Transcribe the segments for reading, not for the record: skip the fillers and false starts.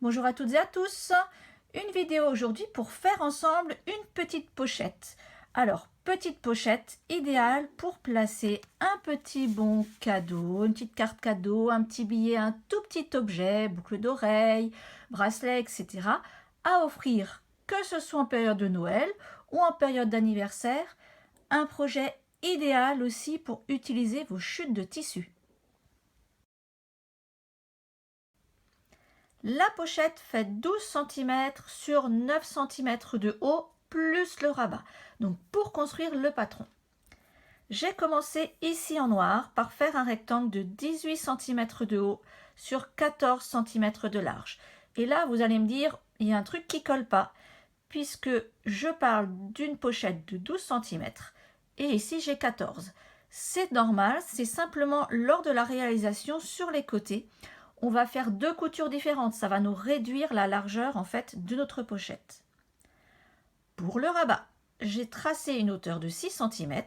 Bonjour à toutes et à tous. Une vidéo aujourd'hui pour faire ensemble une petite pochette. Alors, petite pochette idéale pour placer un petit bon cadeau, une petite carte cadeau, un petit billet, un tout petit objet, boucle d'oreille, bracelet, etc. à offrir, que ce soit en période de Noël ou en période d'anniversaire. Un projet idéal aussi pour utiliser vos chutes de tissu. La pochette fait 12 cm sur 9 cm de haut plus le rabat. Donc pour construire le patron. J'ai commencé ici en noir par faire un rectangle de 18 cm de haut sur 14 cm de large. Et là vous allez me dire, il y a un truc qui colle pas puisque je parle d'une pochette de 12 cm et ici j'ai 14. C'est normal, c'est simplement lors de la réalisation sur les côtés. On va faire deux coutures différentes, ça va nous réduire la largeur en fait de notre pochette. Pour le rabat, j'ai tracé une hauteur de 6 cm.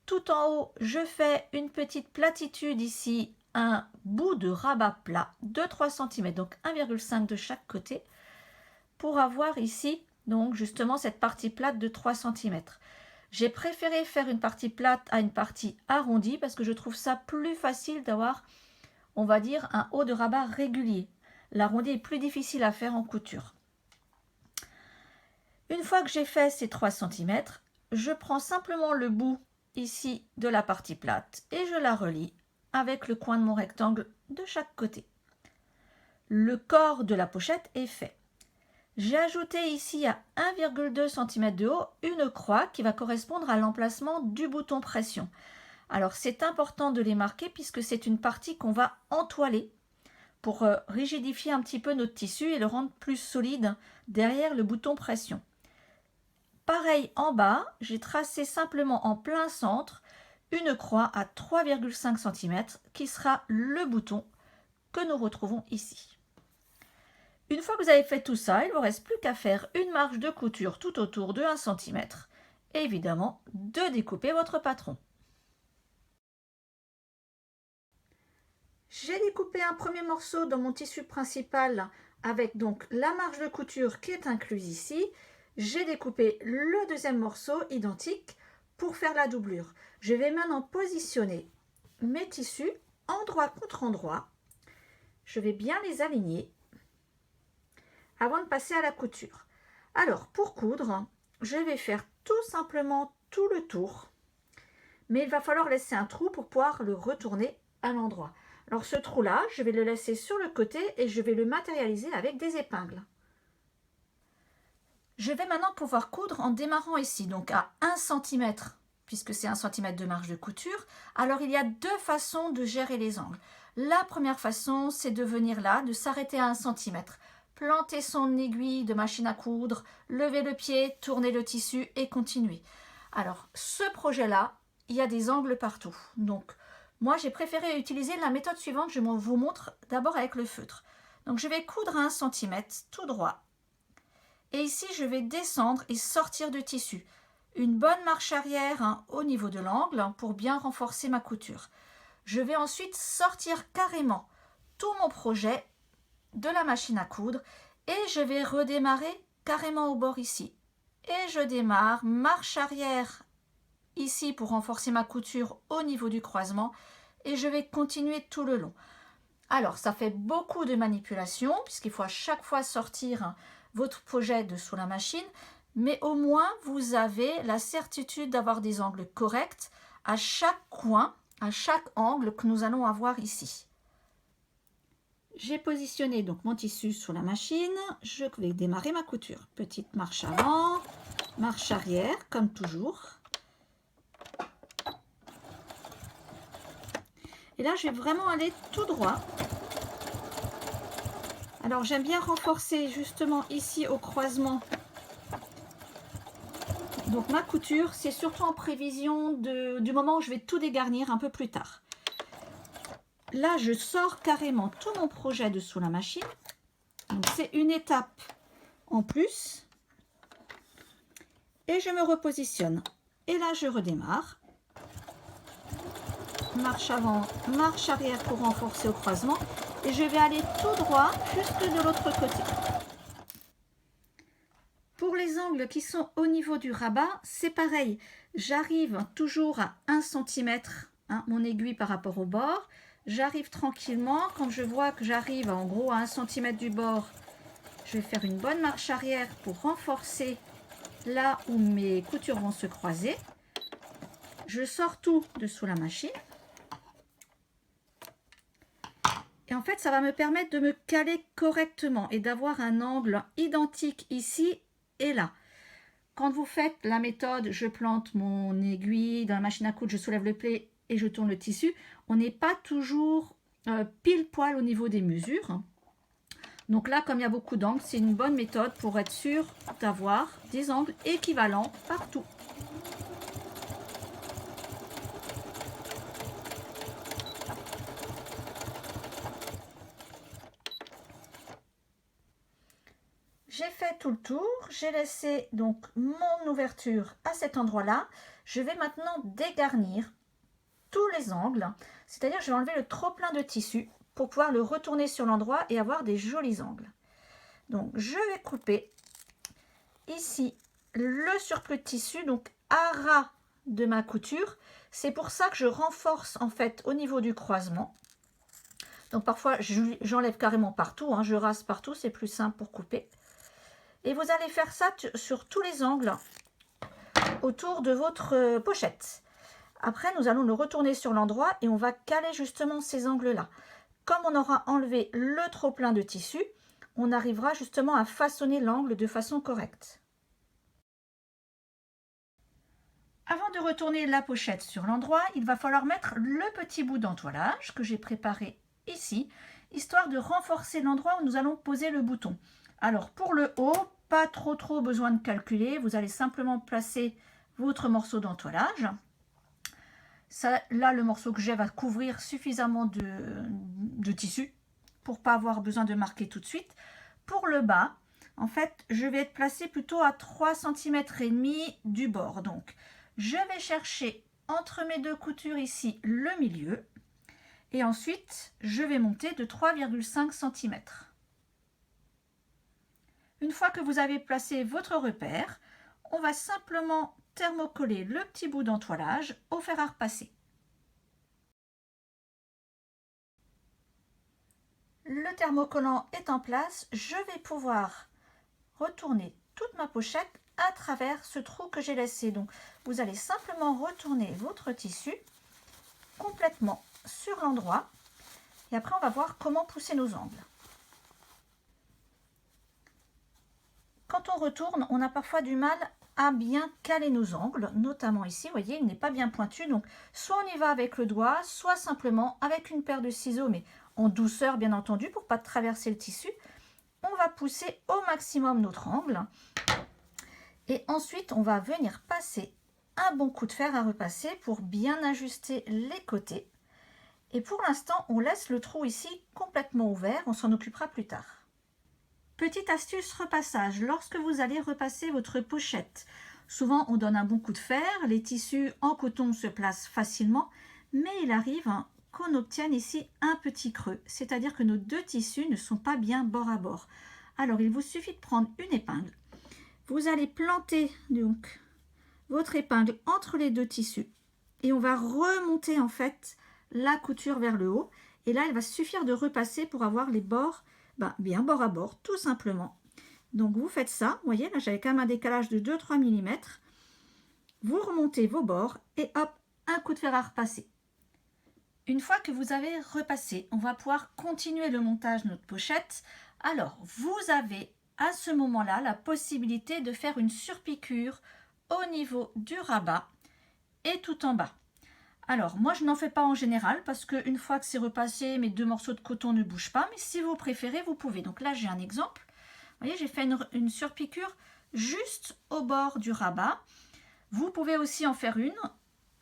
Tout en haut, je fais une petite platitude ici, un bout de rabat plat de 3 cm, donc 1,5 de chaque côté, pour avoir ici donc justement cette partie plate de 3 cm. J'ai préféré faire une partie plate à une partie arrondie parce que je trouve ça plus facile d'avoir, on va dire, un haut de rabat régulier. L'arrondi est plus difficile à faire en couture. Une fois que j'ai fait ces 3 cm, je prends simplement le bout ici de la partie plate et je la relie avec le coin de mon rectangle de chaque côté. Le corps de la pochette est fait. J'ai ajouté ici à 1,2 cm de haut une croix qui va correspondre à l'emplacement du bouton pression. Alors c'est important de les marquer puisque c'est une partie qu'on va entoiler pour rigidifier un petit peu notre tissu et le rendre plus solide derrière le bouton pression. Pareil en bas, j'ai tracé simplement en plein centre une croix à 3,5 cm qui sera le bouton que nous retrouvons ici. Une fois que vous avez fait tout ça, il ne vous reste plus qu'à faire une marge de couture tout autour de 1 cm et évidemment de découper votre patron. J'ai découpé un premier morceau dans mon tissu principal avec donc la marge de couture qui est incluse ici. J'ai découpé le deuxième morceau identique pour faire la doublure. Je vais maintenant positionner mes tissus endroit contre endroit. Je vais bien les aligner avant de passer à la couture. Alors pour coudre, je vais faire tout simplement tout le tour, mais il va falloir laisser un trou pour pouvoir le retourner à l'endroit. Alors ce trou là, je vais le laisser sur le côté et je vais le matérialiser avec des épingles. Je vais maintenant pouvoir coudre en démarrant ici, donc à 1 cm, puisque c'est 1 cm de marge de couture. Alors il y a deux façons de gérer les angles. La première façon, c'est de venir là, de s'arrêter à 1 cm. Planter son aiguille de machine à coudre, lever le pied, tourner le tissu et continuer. Alors, ce projet-là, il y a des angles partout. Donc, moi, j'ai préféré utiliser la méthode suivante. Je vous montre d'abord avec le feutre. Donc, je vais coudre à 1 cm tout droit. Et ici, je vais descendre et sortir de tissu. Une bonne marche arrière au niveau de l'angle pour bien renforcer ma couture. Je vais ensuite sortir carrément tout mon projet de la machine à coudre et je vais redémarrer carrément au bord ici. Et je démarre, marche arrière ici pour renforcer ma couture au niveau du croisement et je vais continuer tout le long. Alors ça fait beaucoup de manipulations puisqu'il faut à chaque fois sortir votre projet de sous la machine, mais au moins vous avez la certitude d'avoir des angles corrects à chaque coin, à chaque angle que nous allons avoir ici. J'ai positionné donc mon tissu sous la machine, je vais démarrer ma couture. Petite marche avant, marche arrière comme toujours. Et là je vais vraiment aller tout droit. Alors j'aime bien renforcer justement ici au croisement. Donc ma couture, c'est surtout en prévision du moment où je vais tout dégarnir un peu plus tard. Là, je sors carrément tout mon projet de sous la machine. Donc c'est une étape en plus. Et je me repositionne. Et là, je redémarre. marche avant, marche arrière pour renforcer au croisement. Et je vais aller tout droit jusque de l'autre côté. Pour les angles qui sont au niveau du rabat, c'est pareil. J'arrive toujours à 1 cm, mon aiguille par rapport au bord. J'arrive tranquillement. Quand je vois que j'arrive en gros à 1 cm du bord, je vais faire une bonne marche arrière pour renforcer là où mes coutures vont se croiser. Je sors tout de sous la machine. Et en fait, ça va me permettre de me caler correctement et d'avoir un angle identique ici et là. Quand vous faites la méthode, je plante mon aiguille dans la machine à coudre, je soulève le pli et je tourne le tissu, on n'est pas toujours pile poil au niveau des mesures. Donc là, comme il y a beaucoup d'angles, c'est une bonne méthode pour être sûr d'avoir des angles équivalents partout. J'ai fait tout le tour, j'ai laissé donc mon ouverture à cet endroit-là. Je vais maintenant dégarnir tous les angles, c'est-à-dire je vais enlever le trop plein de tissu pour pouvoir le retourner sur l'endroit et avoir des jolis angles. Donc je vais couper ici le surplus de tissu, donc à ras de ma couture. C'est pour ça que je renforce en fait au niveau du croisement. Donc parfois j'enlève carrément partout, je rase partout, c'est plus simple pour couper. Et vous allez faire ça sur tous les angles autour de votre pochette. Après, nous allons le retourner sur l'endroit et on va caler justement ces angles-là. Comme on aura enlevé le trop plein de tissu, on arrivera justement à façonner l'angle de façon correcte. Avant de retourner la pochette sur l'endroit, il va falloir mettre le petit bout d'entoilage que j'ai préparé ici, histoire de renforcer l'endroit où nous allons poser le bouton. Alors pour le haut, pas trop besoin de calculer, vous allez simplement placer votre morceau d'entoilage. Là, le morceau que j'ai va couvrir suffisamment de tissu pour pas avoir besoin de marquer tout de suite. Pour le bas, en fait, je vais être placé plutôt à 3,5 cm du bord. Donc, je vais chercher entre mes deux coutures ici le milieu et ensuite, je vais monter de 3,5 cm. Une fois que vous avez placé votre repère, on va simplement thermocoller le petit bout d'entoilage au fer à repasser. Le thermocollant est en place, je vais pouvoir retourner toute ma pochette à travers ce trou que j'ai laissé. Donc vous allez simplement retourner votre tissu complètement sur l'endroit et après on va voir comment pousser nos angles. Quand on retourne, on a parfois du mal à bien caler nos angles, notamment ici, vous voyez, il n'est pas bien pointu. Donc, soit on y va avec le doigt, soit simplement avec une paire de ciseaux, mais en douceur, bien entendu, pour ne pas traverser le tissu. On va pousser au maximum notre angle. Et ensuite, on va venir passer un bon coup de fer à repasser pour bien ajuster les côtés. Et pour l'instant, on laisse le trou ici complètement ouvert. On s'en occupera plus tard. Petite astuce repassage, lorsque vous allez repasser votre pochette, souvent on donne un bon coup de fer, les tissus en coton se placent facilement, mais il arrive qu'on obtienne ici un petit creux, c'est-à-dire que nos deux tissus ne sont pas bien bord à bord. Alors il vous suffit de prendre une épingle, vous allez planter donc votre épingle entre les deux tissus et on va remonter en fait la couture vers le haut et là il va suffire de repasser pour avoir les bords bien bord à bord, tout simplement. Donc vous faites ça, vous voyez, là j'avais quand même un décalage de 2-3 mm. Vous remontez vos bords et hop, un coup de fer à repasser. Une fois que vous avez repassé, on va pouvoir continuer le montage de notre pochette. Alors, vous avez à ce moment-là la possibilité de faire une surpiqûre au niveau du rabat et tout en bas. Alors, moi, je n'en fais pas en général parce qu'une fois que c'est repassé, mes deux morceaux de coton ne bougent pas. Mais si vous préférez, vous pouvez. Donc là, j'ai un exemple. Vous voyez, j'ai fait une surpiqûre juste au bord du rabat. Vous pouvez aussi en faire une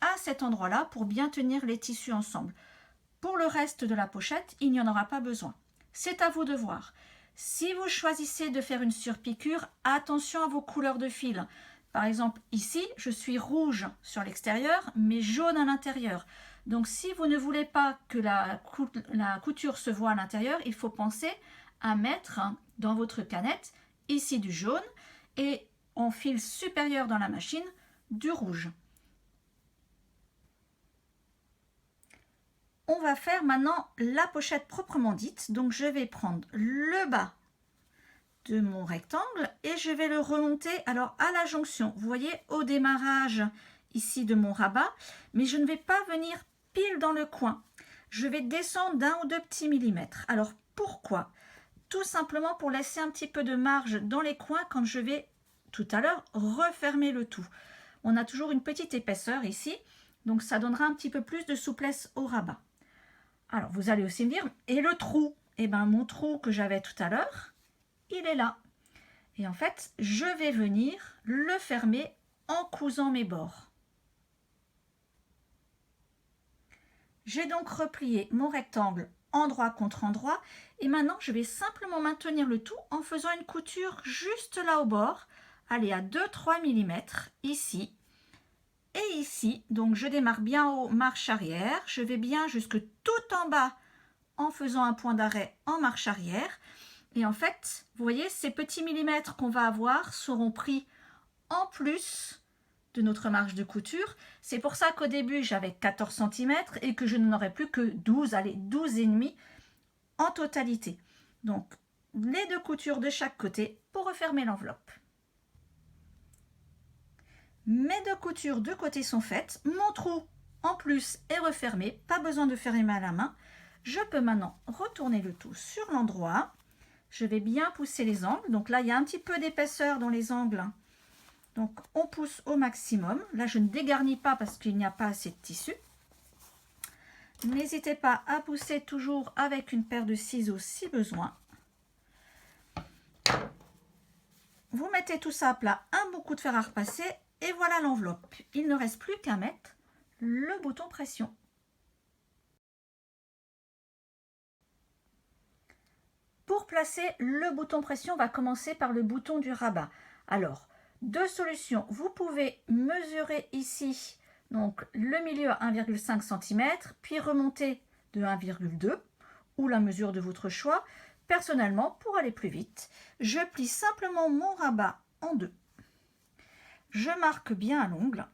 à cet endroit-là pour bien tenir les tissus ensemble. Pour le reste de la pochette, il n'y en aura pas besoin. C'est à vous de voir. Si vous choisissez de faire une surpiqûre, attention à vos couleurs de fil. Par exemple, ici, je suis rouge sur l'extérieur, mais jaune à l'intérieur. Donc si vous ne voulez pas que la couture se voie à l'intérieur, il faut penser à mettre dans votre canette ici du jaune et en fil supérieur dans la machine du rouge. On va faire maintenant la pochette proprement dite. Donc je vais prendre le bas de mon rectangle et je vais le remonter alors à la jonction. Vous voyez au démarrage ici de mon rabat, mais je ne vais pas venir pile dans le coin. Je vais descendre d'1 ou 2 petits millimètres. Alors pourquoi? Tout simplement pour laisser un petit peu de marge dans les coins quand je vais tout à l'heure refermer le tout. On a toujours une petite épaisseur ici, donc ça donnera un petit peu plus de souplesse au rabat. Alors vous allez aussi me dire, et le trou? Eh bien mon trou que j'avais tout à l'heure, il est là. Et en fait, je vais venir le fermer en cousant mes bords. J'ai donc replié mon rectangle endroit contre endroit et maintenant je vais simplement maintenir le tout en faisant une couture juste là au bord, allez à 2-3 mm ici et ici. Donc je démarre bien aux marches arrière, je vais bien jusque tout en bas en faisant un point d'arrêt en marche arrière et en fait vous voyez ces petits millimètres qu'on va avoir seront pris en plus de notre marge de couture. C'est pour ça qu'au début j'avais 14 cm et que je n'en aurais plus que 12, allez 12 et demi en totalité. Donc les 2 coutures de chaque côté pour refermer l'enveloppe. Mes 2 coutures de côté sont faites, mon trou en plus est refermé, pas besoin de fermer à la main. Je peux maintenant retourner le tout sur l'endroit. Je vais bien pousser les angles, donc là il y a un petit peu d'épaisseur dans les angles. Donc on pousse au maximum. Là je ne dégarnis pas parce qu'il n'y a pas assez de tissu. N'hésitez pas à pousser toujours avec une paire de ciseaux si besoin. Vous mettez tout ça à plat, un bon coup de fer à repasser et voilà l'enveloppe. Il ne reste plus qu'à mettre le bouton pression. Pour placer le bouton pression, on va commencer par le bouton du rabat. Alors, 2 solutions. Vous pouvez mesurer ici donc le milieu à 1,5 cm, puis remonter de 1,2 ou la mesure de votre choix. Personnellement, pour aller plus vite, je plie simplement mon rabat en 2. Je marque bien à l'ongle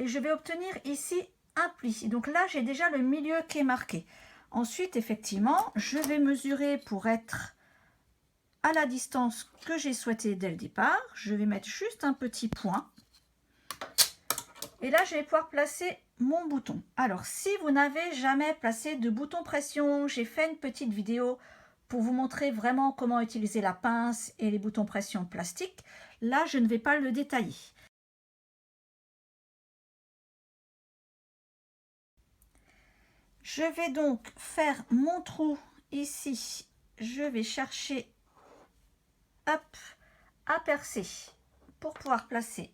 et je vais obtenir ici un pli. Donc là, j'ai déjà le milieu qui est marqué. Ensuite, effectivement, je vais mesurer pour être à la distance que j'ai souhaité dès le départ. Je vais mettre juste un petit point. Et là, je vais pouvoir placer mon bouton. Alors, si vous n'avez jamais placé de bouton pression, j'ai fait une petite vidéo pour vous montrer vraiment comment utiliser la pince et les boutons pression plastique. Là, je ne vais pas le détailler. Je vais donc faire mon trou ici. Je vais chercher hop, à percer pour pouvoir placer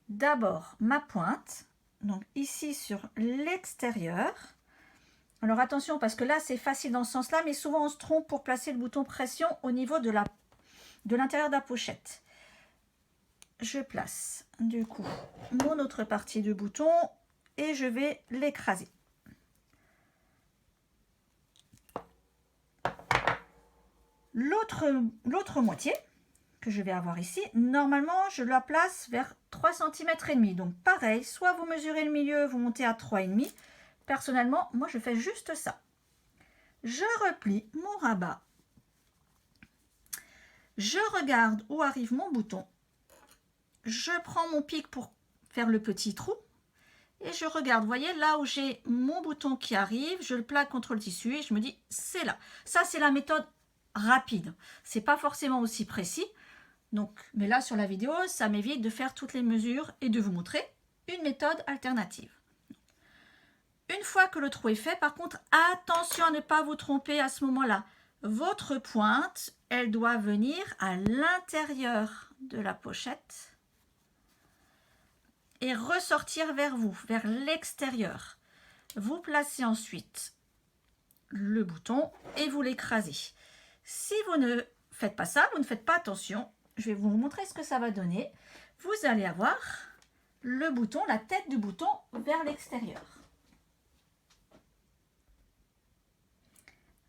d'abord ma pointe, donc ici sur l'extérieur. Alors attention parce que là c'est facile dans ce sens là, mais souvent on se trompe pour placer le bouton pression au niveau de l'intérieur de la pochette. Je place du coup mon autre partie de bouton et je vais l'écraser. L'autre moitié que je vais avoir ici, normalement je la place vers 3,5 cm. Donc pareil, soit vous mesurez le milieu, vous montez à 3,5. Personnellement, moi je fais juste ça. Je replie mon rabat. Je regarde où arrive mon bouton. Je prends mon pic pour faire le petit trou. Et je regarde, vous voyez, là où j'ai mon bouton qui arrive, je le plaque contre le tissu et je me dis, c'est là. Ça, c'est la méthode rapide. C'est pas forcément aussi précis. Donc, mais là, sur la vidéo, ça m'évite de faire toutes les mesures et de vous montrer une méthode alternative. Une fois que le trou est fait, par contre, attention à ne pas vous tromper à ce moment-là. Votre pointe, elle doit venir à l'intérieur de la pochette et ressortir vers vous, vers l'extérieur. Vous placez ensuite le bouton et vous l'écrasez. Si vous ne faites pas ça, vous ne faites pas attention, je vais vous montrer ce que ça va donner. Vous allez avoir le bouton, la tête du bouton vers l'extérieur.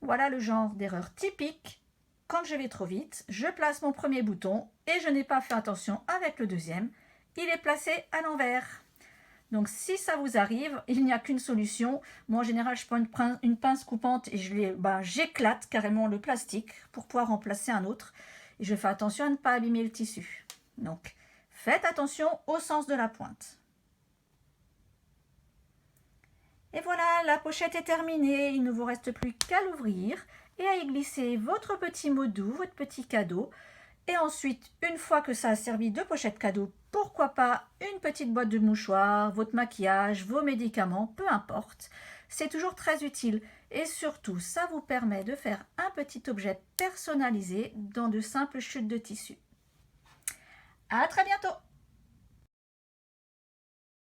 Voilà le genre d'erreur typique. Quand je vais trop vite, je place mon premier bouton et je n'ai pas fait attention avec le deuxième. Il est placé à l'envers. Donc si ça vous arrive, il n'y a qu'une solution. Moi en général, je prends une pince coupante et j'éclate carrément le plastique pour pouvoir remplacer un autre. Et je fais attention à ne pas abîmer le tissu. Donc faites attention au sens de la pointe. Et voilà, la pochette est terminée. Il ne vous reste plus qu'à l'ouvrir et à y glisser votre petit mot doux, votre petit cadeau. Et ensuite, une fois que ça a servi de pochette cadeau, pourquoi pas une petite boîte de mouchoirs, votre maquillage, vos médicaments, peu importe. C'est toujours très utile et surtout, ça vous permet de faire un petit objet personnalisé dans de simples chutes de tissu. À très bientôt!